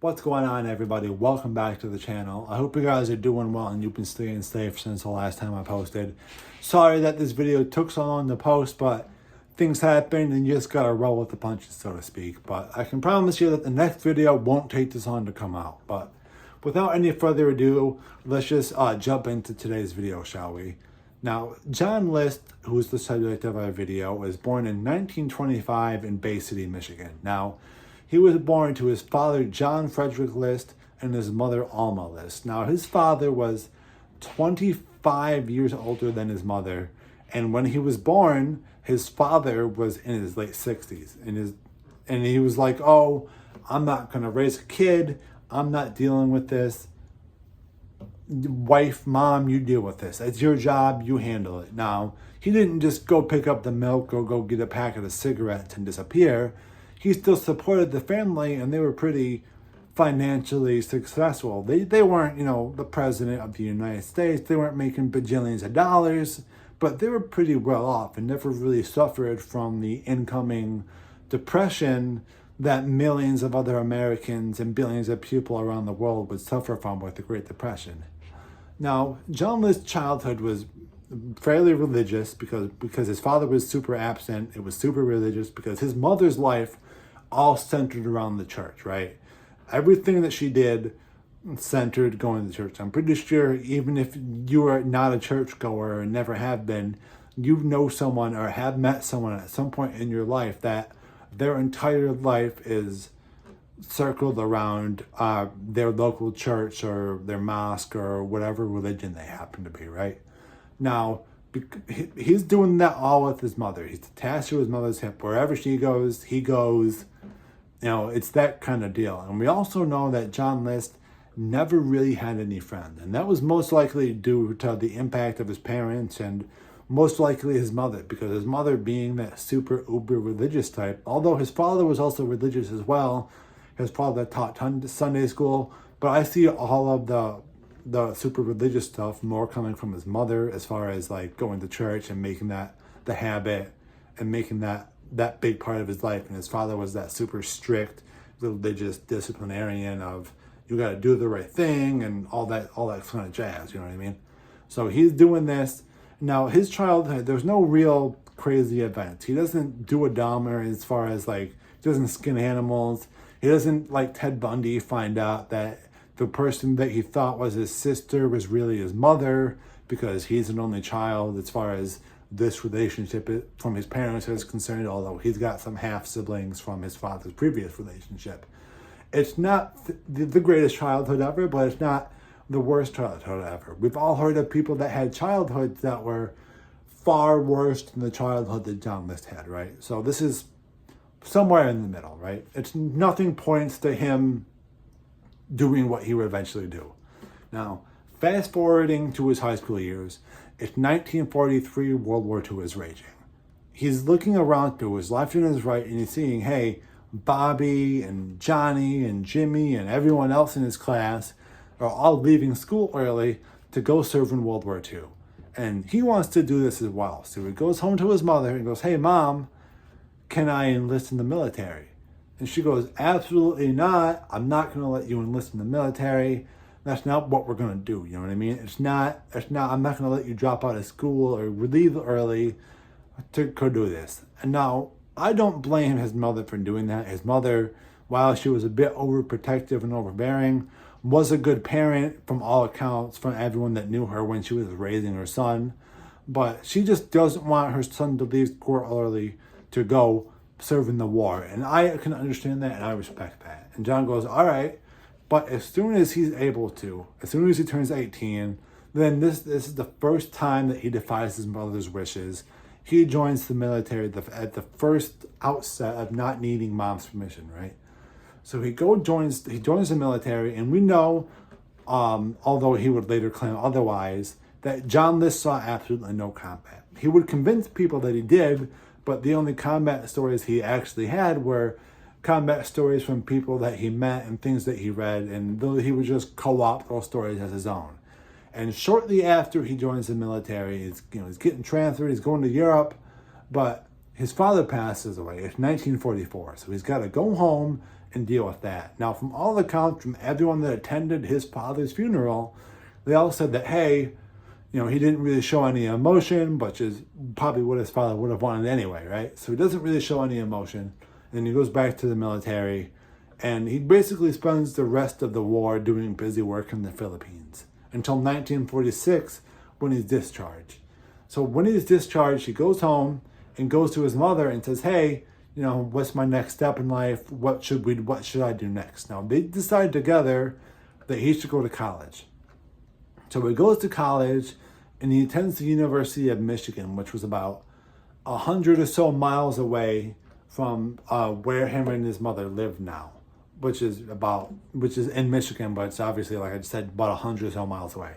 What's going on, everybody? Welcome back to the channel. I hope you guys are doing well and you've been staying safe since the last time I posted. Sorry that this video took so long to post, but things happened and you just gotta roll with the punches, so to speak. But I can promise you that the next video won't take this long to come out. But without any further ado, let's just jump into today's video, shall we? Now, John List, who's the subject of our video, was born in 1925 in Bay City, Michigan. Now, he was born to his father, John Frederick List, and his mother, Alma List. Now, his father was 25 years older than his mother, and when he was born, his father was in his late 60s. And he was like, oh, I'm not going to raise a kid. I'm not dealing with this. Wife, mom, you deal with this. It's your job. You handle it. Now, he didn't just go pick up the milk or go get a packet of cigarettes and disappear. He still supported the family, and they were pretty financially successful. They weren't, the president of the United States. They weren't making bajillions of dollars, but they were pretty well off and never really suffered from the incoming depression that millions of other Americans and billions of people around the world would suffer from with the Great Depression. Now, John List's childhood was fairly religious because his father was super absent. It was super religious because his mother's life all centered around the church, right? Everything that she did centered going to church. I'm pretty sure even if you are not a churchgoer and never have been, you know someone or have met someone at some point in your life that their entire life is circled around their local church or their mosque or whatever religion they happen to be, right? Now, he's doing that all with his mother. He's attached to his mother's hip. Wherever she goes, he goes. It's that kind of deal. And we also know that John List never really had any friends. And that was most likely due to the impact of his parents and most likely his mother, because his mother being that super uber religious type, although his father was also religious as well. His father taught Sunday school, but I see all of the super religious stuff more coming from his mother, as far as like going to church and making that the habit and making that big part of his life. And his father was that super strict religious disciplinarian of you got to do the right thing and all that kind of jazz, you know what I mean? So he's doing this. Now, his childhood, there's no real crazy events. He doesn't do a Dahmer as far as like, he doesn't skin animals. He doesn't, like Ted Bundy, find out that the person that he thought was his sister was really his mother, because he's an only child as far as this relationship from his parents is concerned, although he's got some half siblings from his father's previous relationship. It's not the greatest childhood ever, but it's not the worst childhood ever. We've all heard of people that had childhoods that were far worse than the childhood that John List had, right? So this is somewhere in the middle, right? It's nothing points to him doing what he would eventually do. Now, fast forwarding to his high school years, it's 1943, World War II is raging. He's looking around to his left and his right, and he's seeing, hey, Bobby and Johnny and Jimmy and everyone else in his class are all leaving school early to go serve in World War II. And he wants to do this as well. So he goes home to his mother and goes, hey, Mom, can I enlist in the military? And she goes, absolutely not. I'm not going to let you enlist in the military. That's not what we're going to do. You know what I mean? I'm not going to let you drop out of school or leave early to go do this. And now, I don't blame his mother for doing that. His mother, while she was a bit overprotective and overbearing, was a good parent from all accounts, from everyone that knew her when she was raising her son. But she just doesn't want her son to leave school early to go serve in the war. And I can understand that and I respect that. And John goes, all right. But as soon as he's able to, as soon as he turns 18, then this is the first time that he defies his mother's wishes. He joins the military at the first outset of not needing mom's permission, right? So he joins the military, and we know, although he would later claim otherwise, that John List saw absolutely no combat. He would convince people that he did, but the only combat stories he actually had were combat stories from people that he met and things that he read, and he would just co-opt those stories as his own. And shortly after he joins the military, he's getting transferred, he's going to Europe, but his father passes away. It's 1944, so he's got to go home and deal with that. Now, from all accounts, from everyone that attended his father's funeral, they all said that, hey, he didn't really show any emotion, which is probably what his father would have wanted anyway, right? So he doesn't really show any emotion. And he goes back to the military, and he basically spends the rest of the war doing busy work in the Philippines until 1946 when he's discharged. So when he's discharged, he goes home and goes to his mother and says, hey, what's my next step in life? What should I do next? Now, they decide together that he should go to college. So he goes to college and he attends the University of Michigan, which was about 100 or so miles away from where him and his mother live now, which is in Michigan, but it's obviously, like I just said, about 100 or so miles away.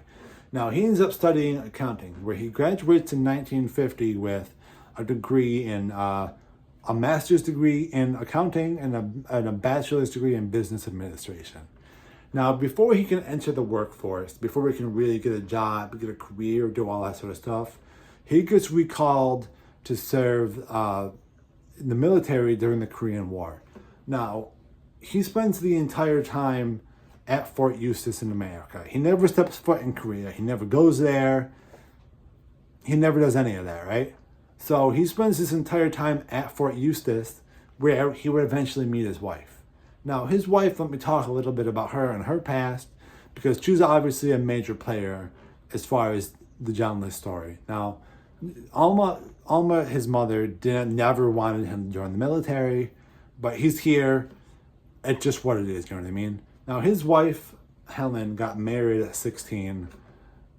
Now, he ends up studying accounting, where he graduates in 1950 with a degree in a master's degree in accounting and a bachelor's degree in business administration. Now, before he can enter the workforce, before he can really get a job, get a career, do all that sort of stuff, he gets recalled to serve in the military during the Korean War. Now, he spends the entire time at Fort Eustis in America. He never steps foot in Korea. He never goes there. He never does any of that, right? So he spends his entire time at Fort Eustis, where he would eventually meet his wife. Now, his wife, let me talk a little bit about her and her past, because she's obviously a major player as far as the John List story. Now, Alma, his mother, never wanted him to join the military, but he's here. It's just what it is, you know what I mean? Now, his wife, Helen, got married at 16,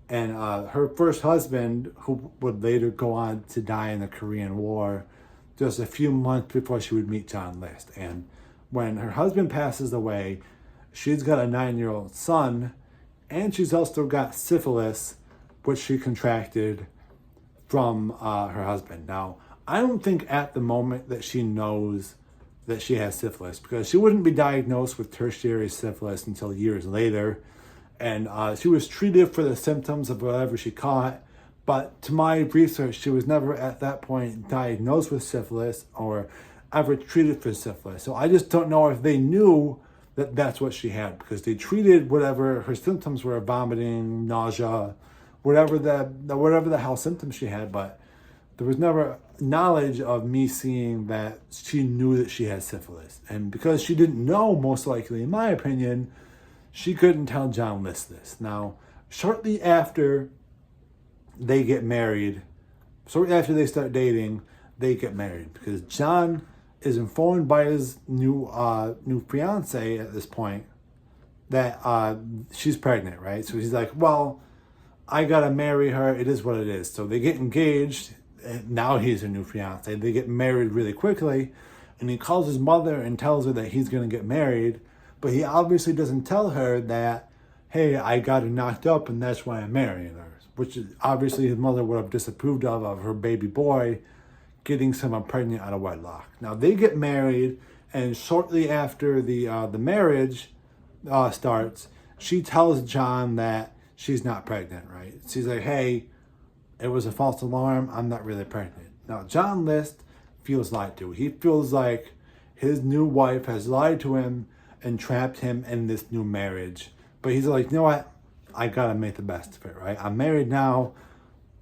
and her first husband, who would later go on to die in the Korean War, just a few months before she would meet John List. And when her husband passes away, she's got a 9-year-old son, and she's also got syphilis, which she contracted from her husband. Now, I don't think at the moment that she knows that she has syphilis, because she wouldn't be diagnosed with tertiary syphilis until years later. And she was treated for the symptoms of whatever she caught. But to my research, she was never at that point diagnosed with syphilis or ever treated for syphilis. So I just don't know if they knew that that's what she had, because they treated whatever her symptoms were, vomiting, nausea, whatever the hell symptoms she had. But there was never knowledge of me seeing that she knew that she had syphilis. And because she didn't know, most likely, in my opinion, she couldn't tell John List this. Now, shortly after they get married, shortly after they start dating, they get married, because John is informed by his new fiance at this point that she's pregnant, right? So he's like, well, I gotta marry her. It is what it is. So they get engaged. And now he's her new fiance. They get married really quickly, and he calls his mother and tells her that he's gonna get married, but he obviously doesn't tell her that, hey, I got her knocked up and that's why I'm marrying her, which is obviously his mother would have disapproved of her baby boy getting someone pregnant out of wedlock. Now they get married, and shortly after the marriage starts, she tells John that she's not pregnant, right? She's like, hey, it was a false alarm. I'm not really pregnant. Now, John List feels lied to. He feels like his new wife has lied to him and trapped him in this new marriage. But he's like, you know what? I gotta make the best of it, right? I'm married now.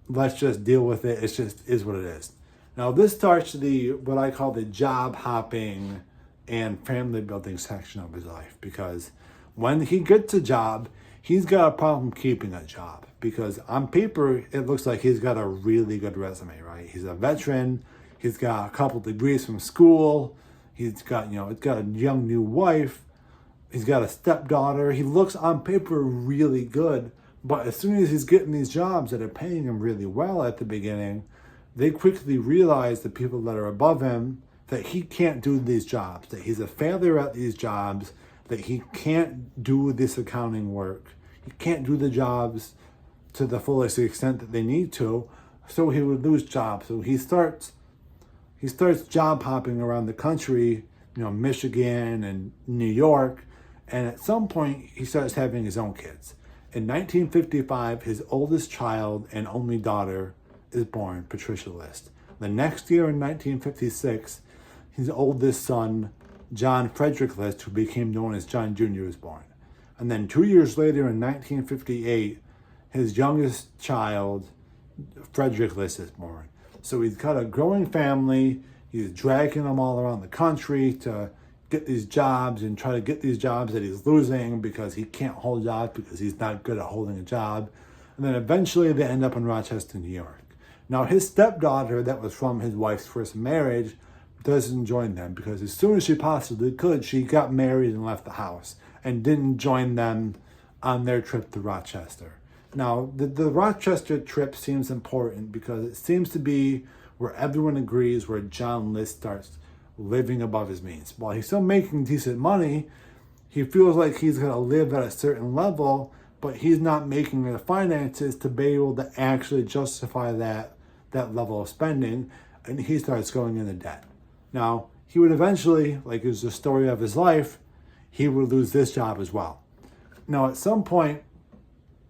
Let's just deal with it. It just is what it is. Now, this starts what I call the job hopping and family building section of his life, because when he gets a job, he's got a problem keeping a job, because on paper, it looks like he's got a really good resume, right? He's a veteran. He's got a couple degrees from school. He's got a young new wife. He's got a stepdaughter. He looks on paper really good, but as soon as he's getting these jobs that are paying him really well at the beginning, they quickly realize, the people that are above him, that he can't do these jobs, that he's a failure at these jobs, that he can't do this accounting work. He can't do the jobs to the fullest extent that they need to, so he would lose jobs. So he starts job hopping around the country, Michigan and New York, and at some point he starts having his own kids. In 1955, his oldest child and only daughter is born, Patricia List. The next year, in 1956, his oldest son, John Frederick List, who became known as John Jr., was born. And then 2 years later, in 1958, his youngest child, Frederick List, is born. So he's got a growing family. He's dragging them all around the country to get these jobs and try to get these jobs that he's losing because he can't hold jobs because he's not good at holding a job. And then eventually they end up in Rochester, New York. Now his stepdaughter, that was from his wife's first marriage, doesn't join them because as soon as she possibly could, she got married and left the house and didn't join them on their trip to Rochester. Now, the Rochester trip seems important because it seems to be where everyone agrees where John List starts living above his means. While he's still making decent money, he feels like he's going to live at a certain level, but he's not making the finances to be able to actually justify that level of spending, and he starts going into debt. Now, he would eventually, like is the story of his life, he would lose this job as well. Now, at some point,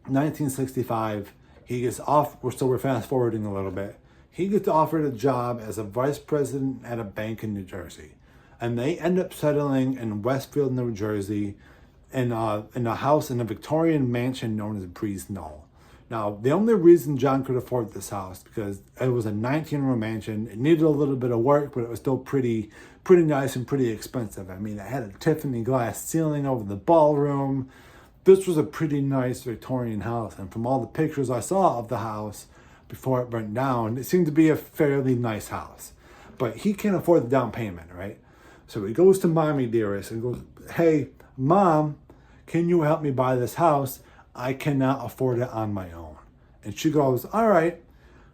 1965, he gets off, so we're fast forwarding a little bit. He gets offered a job as a vice president at a bank in New Jersey. And they end up settling in Westfield, New Jersey, in a house in a Victorian mansion known as Breeze Knoll. Now, the only reason John could afford this house, because it was a 19-room mansion. It needed a little bit of work, but it was still pretty nice and pretty expensive. I mean, it had a Tiffany glass ceiling over the ballroom. This was a pretty nice Victorian house, and from all the pictures I saw of the house before it burnt down, it seemed to be a fairly nice house. But he can't afford the down payment, right? So he goes to Mommy Dearest and goes, "Hey, Mom, can you help me buy this house? I cannot afford it on my own." And she goes, "All right,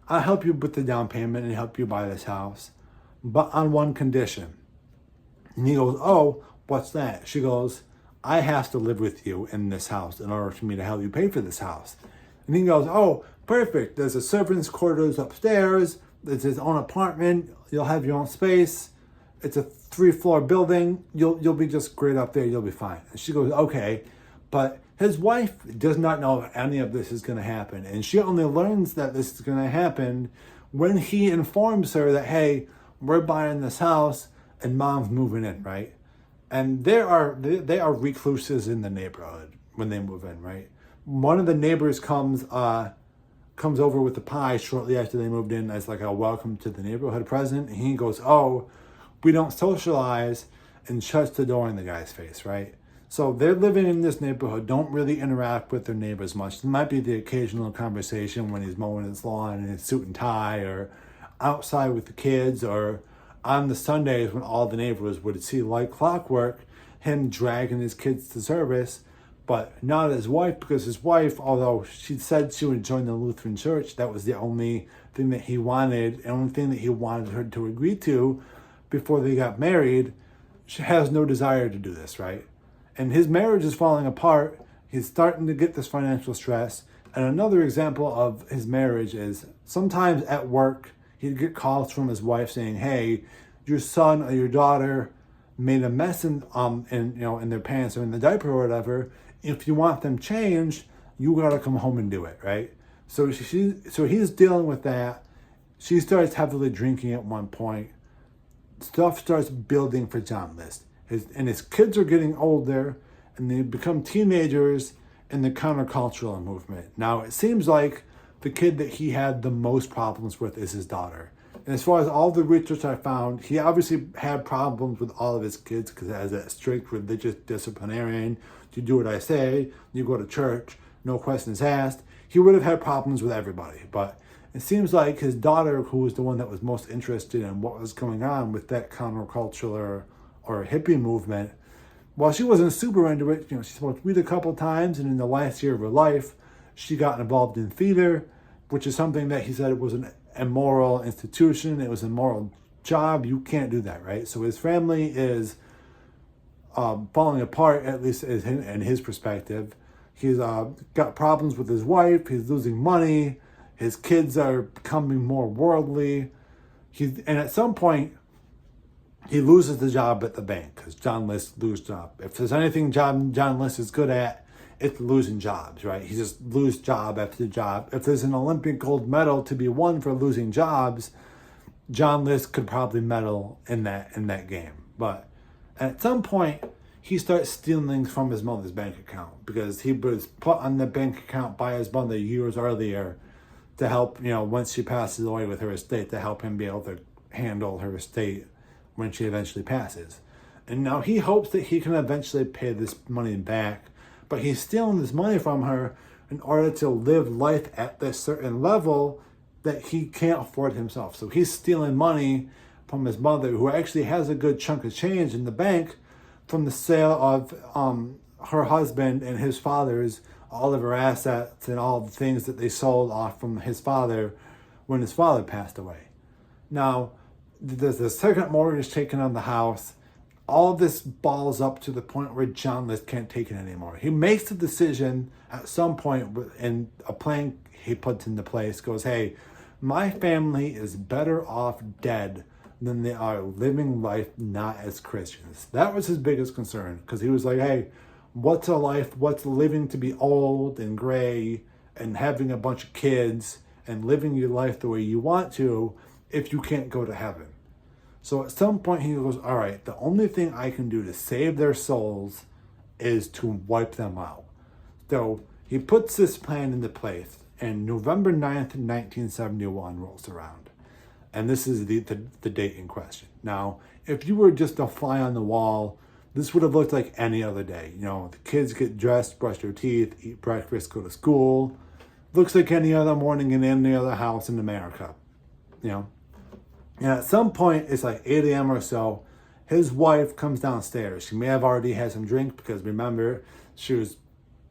I'll help you with the down payment and help you buy this house, but on one condition." And he goes, "Oh, what's that?" She goes, "I have to live with you in this house in order for me to help you pay for this house." And he goes, "Oh, perfect. There's a servant's quarters upstairs. There's his own apartment. You'll have your own space. It's a 3-floor building. You'll be just great up there. You'll be fine." And she goes, "Okay." But his wife does not know if any of this is going to happen. And she only learns that this is going to happen when he informs her that, "Hey, we're buying this house and Mom's moving in," right? And they are recluses in the neighborhood when they move in, right? One of the neighbors comes over with the pie shortly after they moved in as like a welcome to the neighborhood present. And he goes, "Oh, we don't socialize," and shuts the door in the guy's face, right? So they're living in this neighborhood, don't really interact with their neighbors much. There might be the occasional conversation when he's mowing his lawn in his suit and tie, or outside with the kids, or on the Sundays when all the neighbors would see like clockwork, him dragging his kids to service, but not his wife, because his wife, although she said she would join the Lutheran church, that was the only thing that he wanted, the only thing that he wanted her to agree to before they got married. She has no desire to do this, right? And his marriage is falling apart. He's starting to get this financial stress. And another example of his marriage is sometimes at work, he'd get calls from his wife saying, "Hey, your son or your daughter made a mess in their pants or in the diaper or whatever. If you want them changed, you gotta come home and do it," right? So he's dealing with that. She starts heavily drinking at one point. Stuff starts building for John List. His kids are getting older, and they become teenagers in the countercultural movement. Now, it seems like the kid that he had the most problems with is his daughter. And as far as all the research I found, he obviously had problems with all of his kids because as a strict religious disciplinarian, you do what I say, you go to church, no questions asked. He would have had problems with everybody. But it seems like his daughter, who was the one that was most interested in what was going on with that countercultural or hippie movement, while she wasn't super into it, she smoked weed a couple times, and in the last year of her life, she got involved in theater, which is something that he said was an immoral institution. It was an immoral job. You can't do that, right? So his family is falling apart, at least in his perspective. He's got problems with his wife. He's losing money. His kids are becoming more worldly. And at some point, he loses the job at the bank because John List loses job. If there's anything John List is good at, it's losing jobs, right? He just loses job after job. If there's an Olympic gold medal to be won for losing jobs, John List could probably medal in that game. But And at some point, he starts stealing from his mother's bank account because he was put on the bank account by his mother years earlier to help, once she passes away with her estate, to help him be able to handle her estate when she eventually passes. And now he hopes that he can eventually pay this money back, but he's stealing this money from her in order to live life at this certain level that he can't afford himself. So he's stealing money from his mother, who actually has a good chunk of change in the bank from the sale of her husband and his father's, all of her assets and all the things that they sold off from his father when his father passed away. Now, there's a second mortgage taken on the house. All of this balls up to the point where John List can't take it anymore. He makes the decision at some point, and a plan he puts into place goes, hey, my family is better off dead than they are living life not as Christians. That was his biggest concern, because he was like, hey, what's a life, what's living to be old and gray and having a bunch of kids and living your life the way you want to if you can't go to heaven? So at some point he goes, all right, the only thing I can do to save their souls is to wipe them out. So he puts this plan into place, and November 9th, 1971 rolls around. And this is the date in question. Now, if you were just a fly on the wall, this would have looked like any other day. The kids get dressed, brush their teeth, eat breakfast, go to school. Looks like any other morning in any other house in America. And at some point, it's like 8 a.m. or so, his wife comes downstairs. She may have already had some drink, because remember, she was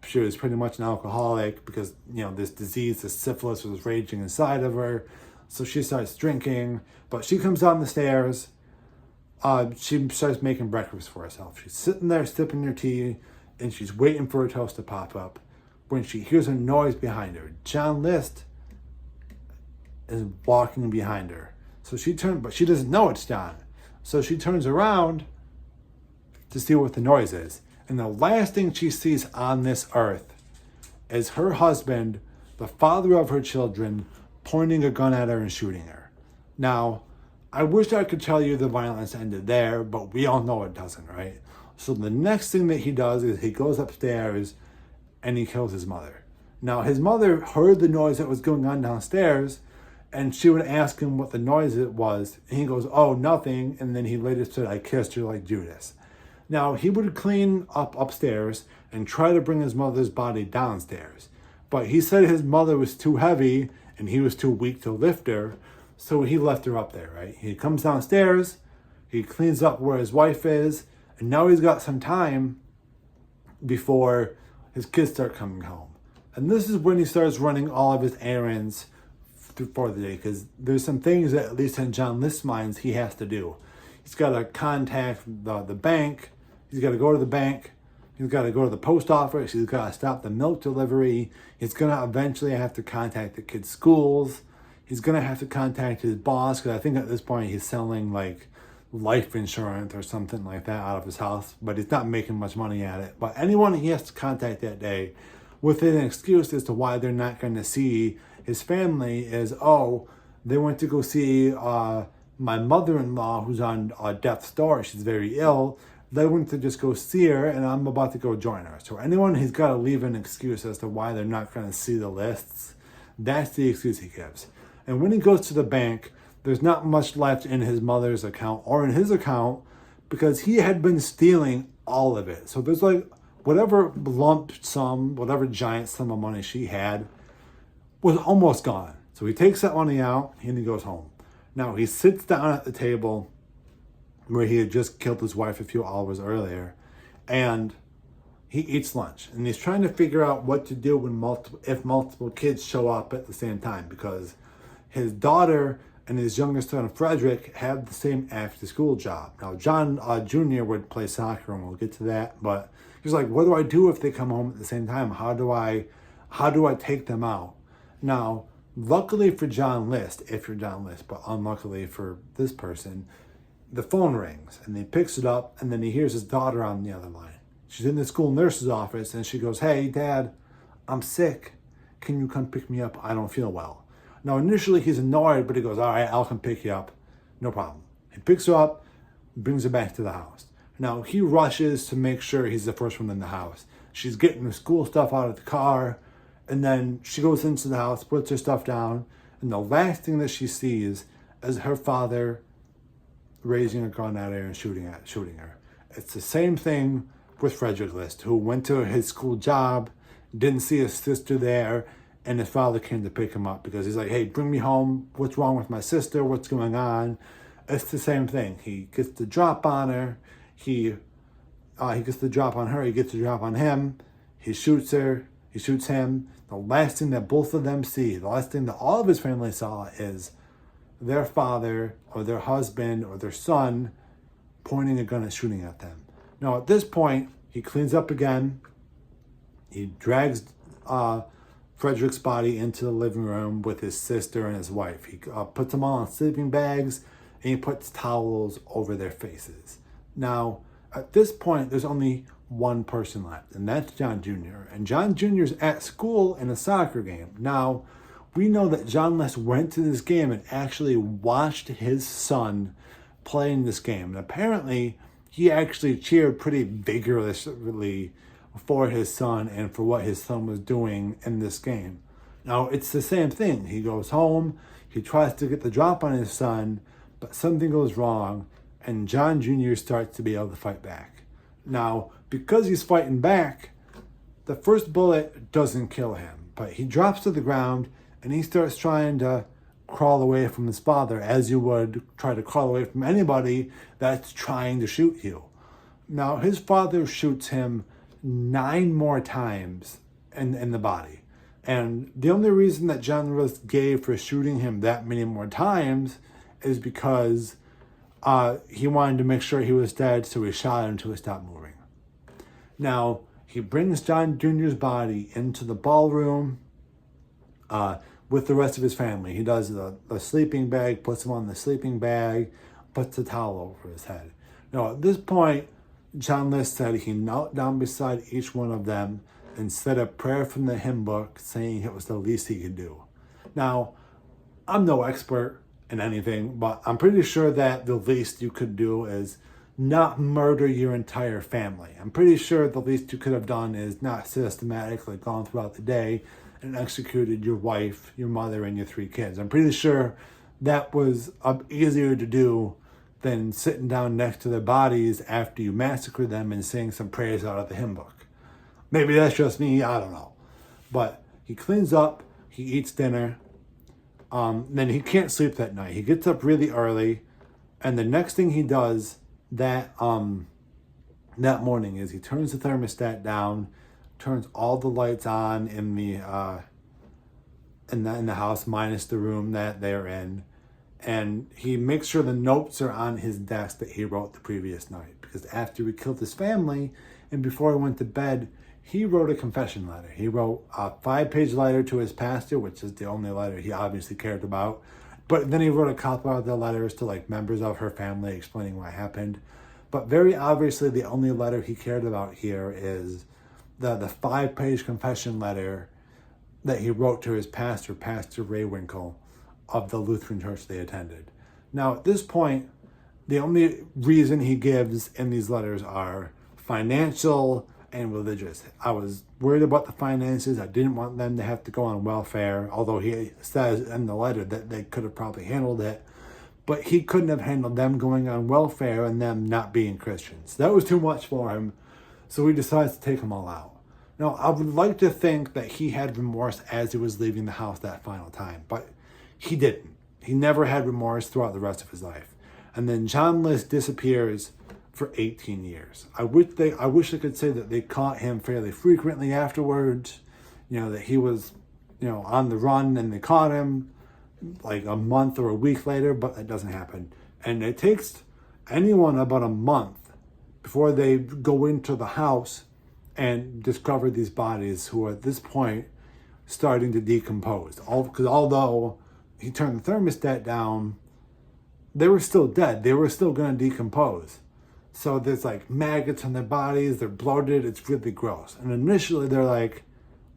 pretty much an alcoholic, because, this disease, this syphilis, was raging inside of her. So she starts drinking, but she comes down the stairs. She starts making breakfast for herself. She's sitting there sipping her tea, and she's waiting for her toast to pop up when she hears a noise behind her. John List is walking behind her. So she turns, but she doesn't know it's John. So she turns around to see what the noise is. And the last thing she sees on this earth is her husband, the father of her children, pointing a gun at her and shooting her. Now, I wish I could tell you the violence ended there, but we all know it doesn't, right? So the next thing that he does is he goes upstairs and he kills his mother. Now, his mother heard the noise that was going on downstairs, and she would ask him what the noise it was. And he goes, oh, nothing. And then he later said, I kissed her like Judas. Now, he would clean up upstairs and try to bring his mother's body downstairs. But he said his mother was too heavy and he was too weak to lift her. So he left her up there, right? He comes downstairs, he cleans up where his wife is, and now he's got some time before his kids start coming home. And this is when he starts running all of his errands for the day, because there's some things that, at least in John List's minds, he has to do. He's got to contact the bank. He's got to go to the bank. He's got to go to the post office. He's got to stop the milk delivery. He's going to eventually have to contact the kids' schools. He's going to have to contact his boss, because I think at this point he's selling like life insurance or something like that out of his house, but he's not making much money at it. But anyone he has to contact that day with an excuse as to why they're not going to see his family is, oh, they went to go see my mother-in-law who's on death's door. She's very ill. They went to just go see her, and I'm about to go join her. So anyone, he's got to leave an excuse as to why they're not going to see the lists. That's the excuse he gives. And when he goes to the bank, there's not much left in his mother's account or in his account, because he had been stealing all of it. So there's like whatever lump sum, whatever giant sum of money she had was almost gone. So he takes that money out and he goes home. Now he sits down at the table where he had just killed his wife a few hours earlier, and he eats lunch. And he's trying to figure out what to do when multiple kids show up at the same time, because his daughter and his youngest son, Frederick, have the same after-school job. Now, John Jr. would play soccer, and we'll get to that, but he's like, what do I do if they come home at the same time? How do I take them out? Now, luckily for John List, if you're John List, but unluckily for this person, the phone rings, and he picks it up, and then he hears his daughter on the other line. She's in the school nurse's office, and she goes, hey, Dad, I'm sick. Can you come pick me up? I don't feel well. Now, initially, he's annoyed, but he goes, all right, I'll come pick you up. No problem. He picks her up, brings her back to the house. Now, he rushes to make sure he's the first one in the house. She's getting the school stuff out of the car, and then she goes into the house, puts her stuff down, and the last thing that she sees is her father raising a gun at her and shooting her. It's the same thing with Frederick List, who went to his school job, didn't see his sister there, and his father came to pick him up because he's like, hey, bring me home. What's wrong with my sister? What's going on? It's the same thing. He gets the drop on her. He gets the drop on her. He gets the drop on him. He shoots her. He shoots him. The last thing that both of them see, the last thing that all of his family saw is their father or their husband or their son pointing a gun and shooting at them. Now, at this point, he cleans up again. He drags Frederick's body into the living room with his sister and his wife. He puts them all in sleeping bags, and he puts towels over their faces. Now, at this point, there's only one person left, and that's John Jr. And John Jr. is at school in a soccer game. Now, we know that John List went to this game and actually watched his son play in this game. And apparently, he actually cheered pretty vigorously for his son and for what his son was doing in this game. Now, it's the same thing. He goes home, he tries to get the drop on his son, but something goes wrong, and John Jr. starts to be able to fight back. Now, because he's fighting back, the first bullet doesn't kill him, but he drops to the ground, and he starts trying to crawl away from his father, as you would try to crawl away from anybody that's trying to shoot you. Now, his father shoots him 9 more times in the body. And the only reason that John List gave for shooting him that many more times is because he wanted to make sure he was dead, so he shot him until he stopped moving. Now, he brings John Jr.'s body into the ballroom with the rest of his family. He does the sleeping bag, puts him on the sleeping bag, puts the towel over his head. Now, at this point, John List said he knelt down beside each one of them and said a prayer from the hymn book, saying it was the least he could do. Now, I'm no expert in anything, but I'm pretty sure that the least you could do is not murder your entire family. I'm pretty sure the least you could have done is not systematically gone throughout the day and executed your wife, your mother, and your 3 kids. I'm pretty sure that was easier to do than sitting down next to their bodies after you massacre them and saying some prayers out of the hymn book. Maybe that's just me, I don't know. But he cleans up, he eats dinner, then he can't sleep that night. He gets up really early, and the next thing he does that morning is he turns the thermostat down, turns all the lights on in the house minus the room that they're in, and he makes sure the notes are on his desk that he wrote the previous night, because after he killed his family and before he went to bed, he wrote a confession letter. He wrote a 5-page letter to his pastor, which is the only letter he obviously cared about. But then he wrote a couple of the letters to members of her family explaining what happened. But very obviously the only letter he cared about here is the 5-page confession letter that he wrote to his pastor, Pastor Raywinkle, of the Lutheran church they attended. Now, at this point, the only reason he gives in these letters are financial and religious. I was worried about the finances. I didn't want them to have to go on welfare, although he says in the letter that they could have probably handled it. But he couldn't have handled them going on welfare and them not being Christians. That was too much for him, so he decides to take them all out. Now, I would like to think that he had remorse as he was leaving the house that final time, but he didn't. He never had remorse throughout the rest of his life. And then John List disappears for 18 years. I wish I could say that they caught him fairly frequently afterwards, that he was, on the run and they caught him like a month or a week later, but that doesn't happen. And it takes anyone about a month before they go into the house and discover these bodies, who are at this point starting to decompose. Because although he turned the thermostat down, they were still dead. They were still going to decompose. So there's maggots on their bodies, they're bloated, it's really gross. And initially they're like,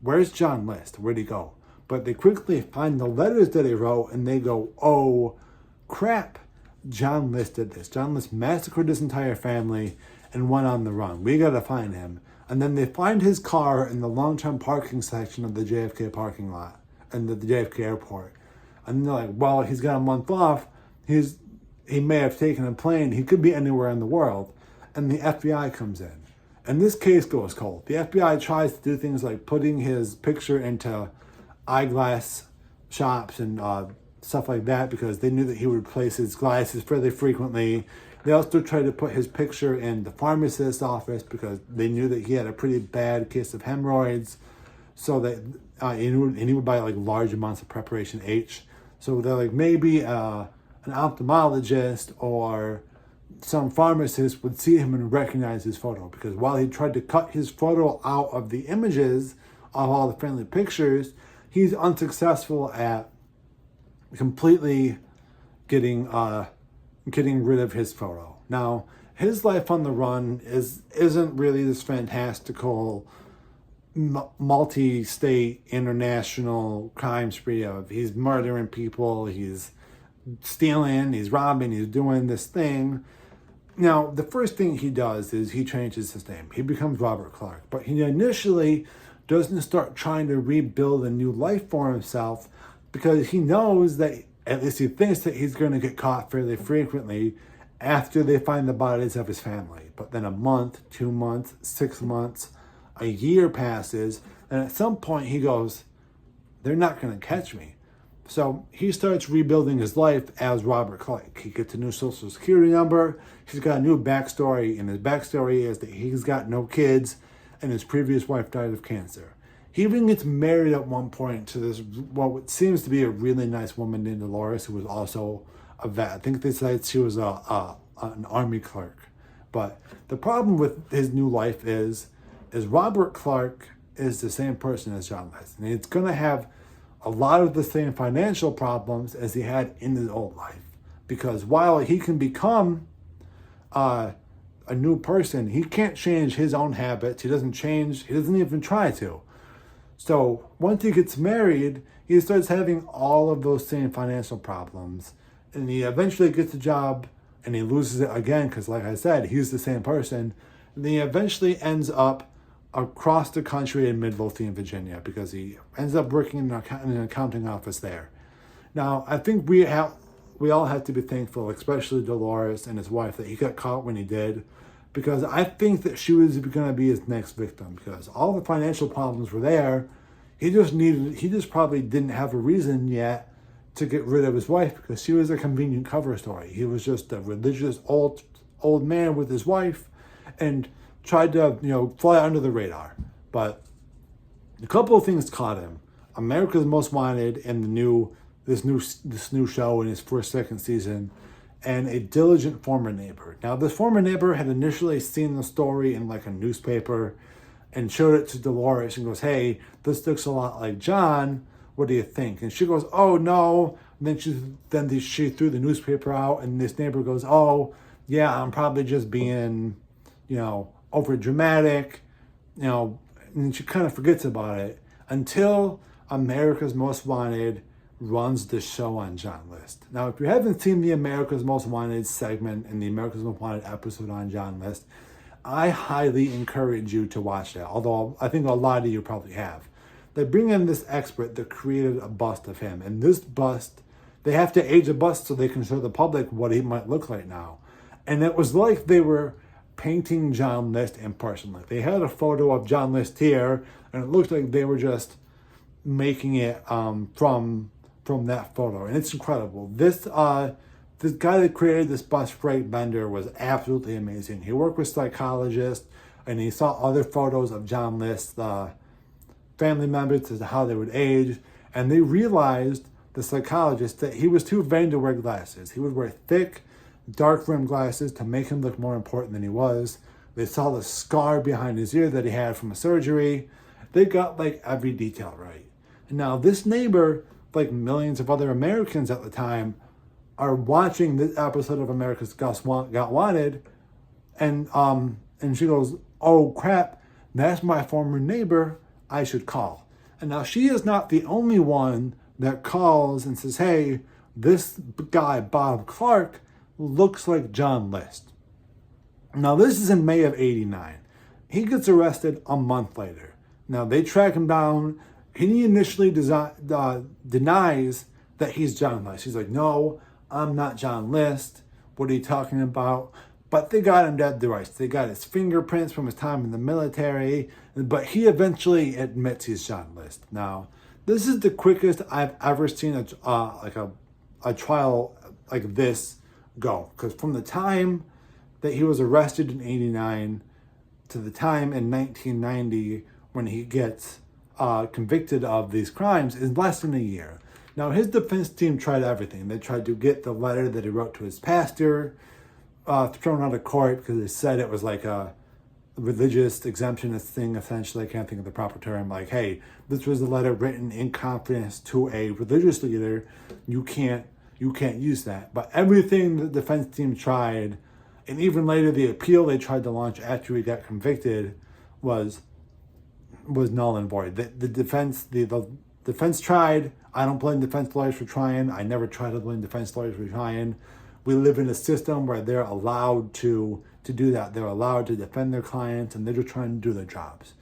where's John List? Where'd he go? But they quickly find the letters that he wrote and they go, oh crap, John List did this. John List massacred his entire family and went on the run. We got to find him. And then they find his car in the long-term parking section of the JFK parking lot and the JFK airport. And they're like, well, he's got a month off. He may have taken a plane. He could be anywhere in the world. And the FBI comes in. And this case goes cold. The FBI tries to do things like putting his picture into eyeglass shops and stuff like that because they knew that he would replace his glasses fairly frequently. They also tried to put his picture in the pharmacist's office because they knew that he had a pretty bad case of hemorrhoids. So that and he would buy like large amounts of preparation H. So they're like, maybe an ophthalmologist or some pharmacist would see him and recognize his photo, because while he tried to cut his photo out of the images of all the family pictures, he's unsuccessful at completely getting rid of his photo. Now, his life on the run isn't really this fantastical multi-state international crime spree of he's murdering people, he's stealing, he's robbing, he's doing this thing. Now, the first thing he does is he changes his name. He becomes Robert Clark. But he initially doesn't start trying to rebuild a new life for himself because he knows that, at least he thinks that he's going to get caught fairly frequently after they find the bodies of his family. But then a month, 2 months, 6 months, a year passes, and at some point he goes, they're not going to catch me. So he starts rebuilding his life as Robert Clark. He gets a new social security number. He's got a new backstory, and his backstory is that he's got no kids, and his previous wife died of cancer. He even gets married at one point to this, what seems to be a really nice woman named Dolores, who was also a vet. I think they said she was an army clerk. But the problem with his new life is Robert Clark is the same person as John List. And it's going to have a lot of the same financial problems as he had in his old life. Because while he can become a new person, he can't change his own habits. He doesn't even try to. So once he gets married, he starts having all of those same financial problems. And he eventually gets a job and he loses it again because, like I said, he's the same person. And then he eventually ends up across the country in Midlothian, Virginia, because he ends up working in an accounting office there. Now, I think we all have to be thankful, especially Dolores and his wife, that he got caught when he did, because I think that she was going to be his next victim, because all the financial problems were there. He just probably didn't have a reason yet to get rid of his wife, because she was a convenient cover story. He was just a religious old man with his wife, and tried to, fly under the radar. But a couple of things caught him. America's Most Wanted and this new show in his second season, and a diligent former neighbor. Now, this former neighbor had initially seen the story in like a newspaper and showed it to Dolores and goes, hey, this looks a lot like John. What do you think? And she goes, oh, no. And then she threw the newspaper out, and this neighbor goes, oh, yeah, I'm probably just being, over dramatic, and she kind of forgets about it until America's Most Wanted runs the show on John List. Now, if you haven't seen the America's Most Wanted segment and the America's Most Wanted episode on John List, I highly encourage you to watch that, although I think a lot of you probably have. They bring in this expert that created a bust of him, and this bust, they have to age a bust so they can show the public what he might look like now. And it was like they were painting John List impersonally. They had a photo of John List here, and it looked like they were just making it from that photo, and it's incredible. This guy that created this bust, Frank Bender, was absolutely amazing. He worked with psychologists, and he saw other photos of John List, family members, as to how they would age, and they realized, the psychologist, that he was too vain to wear glasses. He would wear thick, dark rimmed glasses to make him look more important than he was. They saw the scar behind his ear that he had from a surgery. They got like every detail right. And now this neighbor, like millions of other Americans at the time, are watching this episode of America's Got Wanted, and she goes, oh crap, that's my former neighbor, I should call. And now she is not the only one that calls and says, hey, this guy, Bob Clark, looks like John List. Now, this is in May of 89. He gets arrested a month later. Now, they track him down, and he initially denies that he's John List. He's like, no, I'm not John List. What are you talking about? But they got him dead to rights. They got his fingerprints from his time in the military, but he eventually admits he's John List. Now, this is the quickest I've ever seen a trial like this go. Because from the time that he was arrested in 89 to the time in 1990 when he gets convicted of these crimes is less than a year. Now, his defense team tried everything. They tried to get the letter that he wrote to his pastor thrown out of court because they said it was like a religious exemptionist thing, essentially. I can't think of the proper term. Like, hey, this was a letter written in confidence to a religious leader. You can't use that. But everything the defense team tried, and even later the appeal they tried to launch after he got convicted, was null and void. The defense tried. I don't blame defense lawyers for trying. I never try to blame defense lawyers for trying. We live in a system where they're allowed to do that. They're allowed to defend their clients, and they're just trying to do their jobs.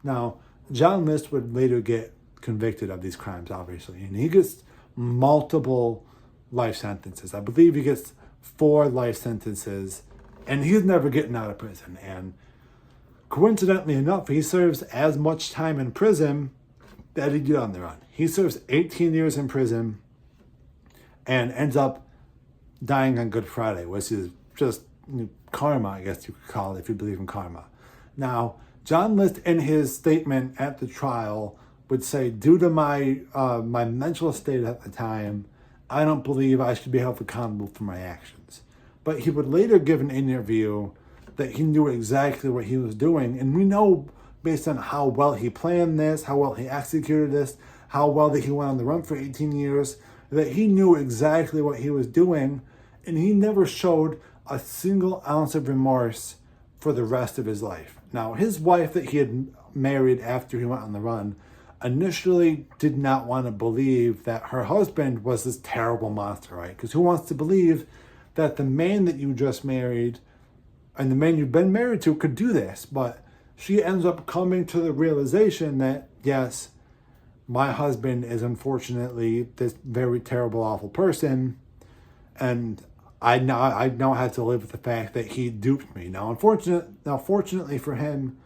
Now, John List would later get convicted of these crimes, obviously, and he gets multiple life sentences. I believe he gets 4 life sentences, and he's never getting out of prison. And coincidentally enough, he serves as much time in prison that he did on the run. He serves 18 years in prison and ends up dying on Good Friday, which is just karma, I guess you could call it, if you believe in karma. Now, John List, in his statement at the trial, would say, due to my mental state at the time, I don't believe I should be held accountable for my actions. But he would later give an interview that he knew exactly what he was doing. And we know, based on how well he planned this, how well he executed this, how well that he went on the run for 18 years, that he knew exactly what he was doing, and he never showed a single ounce of remorse for the rest of his life. Now, his wife that he had married after he went on the run initially did not want to believe that her husband was this terrible monster, right? Because who wants to believe that the man that you just married and the man you've been married to could do this? But she ends up coming to the realization that, yes, my husband is unfortunately this very terrible, awful person, and I now have to live with the fact that he duped me. Fortunately for him,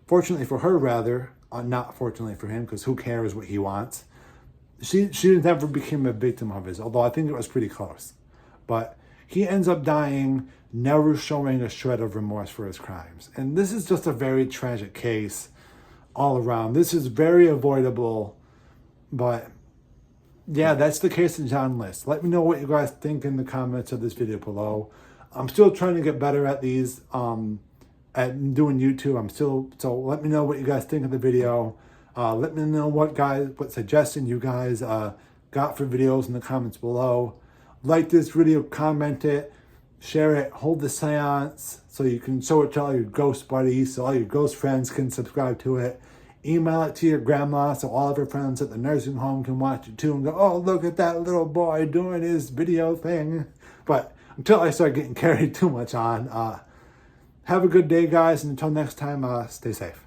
fortunately for her rather, not fortunately for him, because who cares what he wants. She never became a victim of his, although I think it was pretty close. But he ends up dying, never showing a shred of remorse for his crimes. And this is just a very tragic case all around. This is very avoidable. But yeah, that's the case of John List. Let me know what you guys think in the comments of this video below. I'm still trying to get better at these, at doing YouTube. So let me know what you guys think of the video. Let me know what suggestions you guys got for videos in the comments below. Like this video, comment it, share it, hold the seance so you can show it to all your ghost buddies, so all your ghost friends can subscribe to it. Email it to your grandma so all of her friends at the nursing home can watch it too and go, oh, look at that little boy doing his video thing. But until I start getting carried too much on, have a good day, guys. And until next time, stay safe.